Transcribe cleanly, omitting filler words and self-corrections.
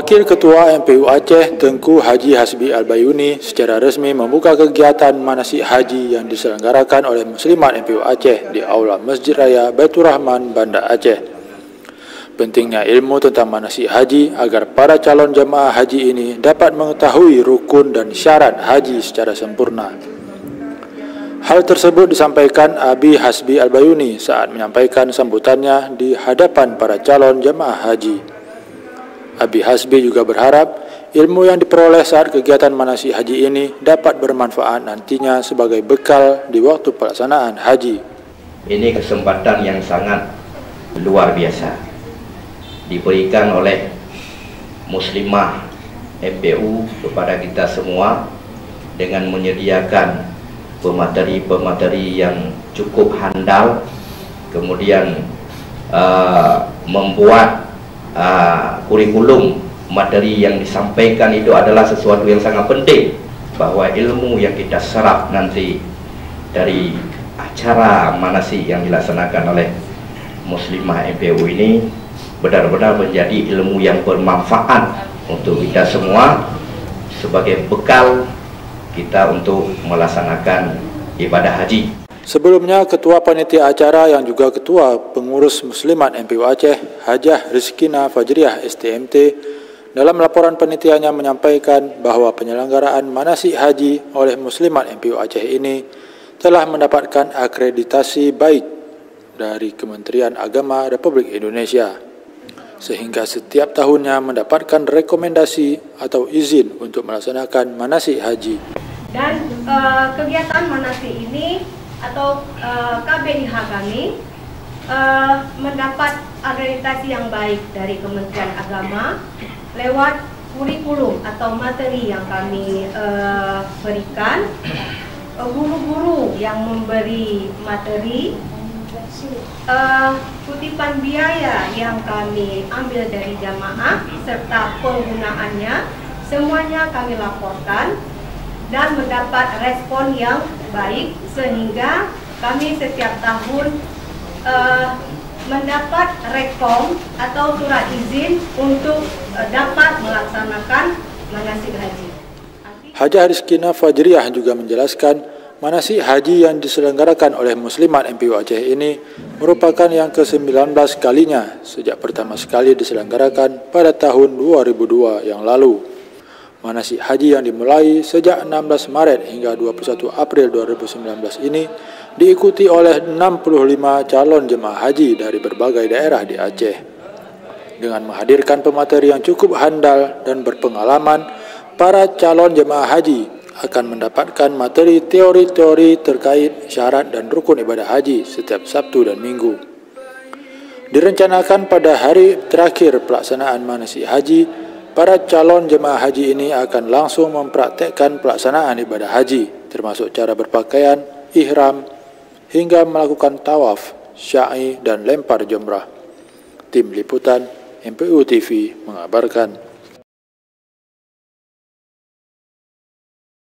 Wakil Ketua MPU Aceh Tengku Haji Hasbi Albayuni secara resmi membuka kegiatan manasik haji yang diselenggarakan oleh Muslimat MPU Aceh di Aula Masjid Raya Baitur Rahman, Banda Aceh. Pentingnya ilmu tentang manasik haji agar para calon jemaah haji ini dapat mengetahui rukun dan syarat haji secara sempurna. Hal tersebut disampaikan Abi Hasbi Albayuni saat menyampaikan sambutannya di hadapan para calon jemaah haji. Abi Hasbi juga berharap ilmu yang diperoleh saat kegiatan manasik haji ini dapat bermanfaat nantinya sebagai bekal di waktu pelaksanaan haji. Ini kesempatan yang sangat luar biasa diberikan oleh Muslimah MPU kepada kita semua dengan menyediakan pemateri yang cukup handal, kemudian membuat kurikulum materi yang disampaikan itu adalah sesuatu yang sangat penting, bahwa ilmu yang kita serap nanti dari acara manasik yang dilaksanakan oleh Muslimah MPU ini benar-benar menjadi ilmu yang bermanfaat untuk kita semua sebagai bekal kita untuk melaksanakan ibadah haji. Sebelumnya, Ketua Panitia Acara yang juga Ketua Pengurus Muslimat MPU Aceh, Hajah Rizkina Fajriah STMT, dalam laporan panitianya menyampaikan bahwa penyelenggaraan manasik haji oleh Muslimat MPU Aceh ini telah mendapatkan akreditasi baik dari Kementerian Agama Republik Indonesia, sehingga setiap tahunnya mendapatkan rekomendasi atau izin untuk melaksanakan manasik haji. Dan kegiatan manasik ini atau KBIH kami mendapat akreditasi yang baik dari Kementerian Agama lewat kurikulum atau materi yang kami berikan, guru-guru yang memberi materi, kutipan biaya yang kami ambil dari jamaah serta penggunaannya, semuanya kami laporkan dan mendapat respon yang baik, sehingga kami setiap tahun mendapat rekom atau surat izin untuk dapat melaksanakan manasik haji. Hajah Rizkina Fajriah juga menjelaskan manasik haji yang diselenggarakan oleh Muslimat MPU Aceh ini merupakan yang ke-19 kalinya sejak pertama sekali diselenggarakan pada tahun 2002 yang lalu. Manasik haji yang dimulai sejak 16 Maret hingga 21 April 2019 ini diikuti oleh 65 calon jemaah haji dari berbagai daerah di Aceh. Dengan menghadirkan pemateri yang cukup handal dan berpengalaman, para calon jemaah haji akan mendapatkan materi teori-teori terkait syarat dan rukun ibadah haji setiap Sabtu dan Minggu. Direncanakan pada hari terakhir pelaksanaan manasik haji, para calon jemaah haji ini akan langsung mempraktekkan pelaksanaan ibadah haji, termasuk cara berpakaian, ihram, hingga melakukan tawaf, sya'i, dan lempar jumrah. Tim Liputan MPU TV mengabarkan.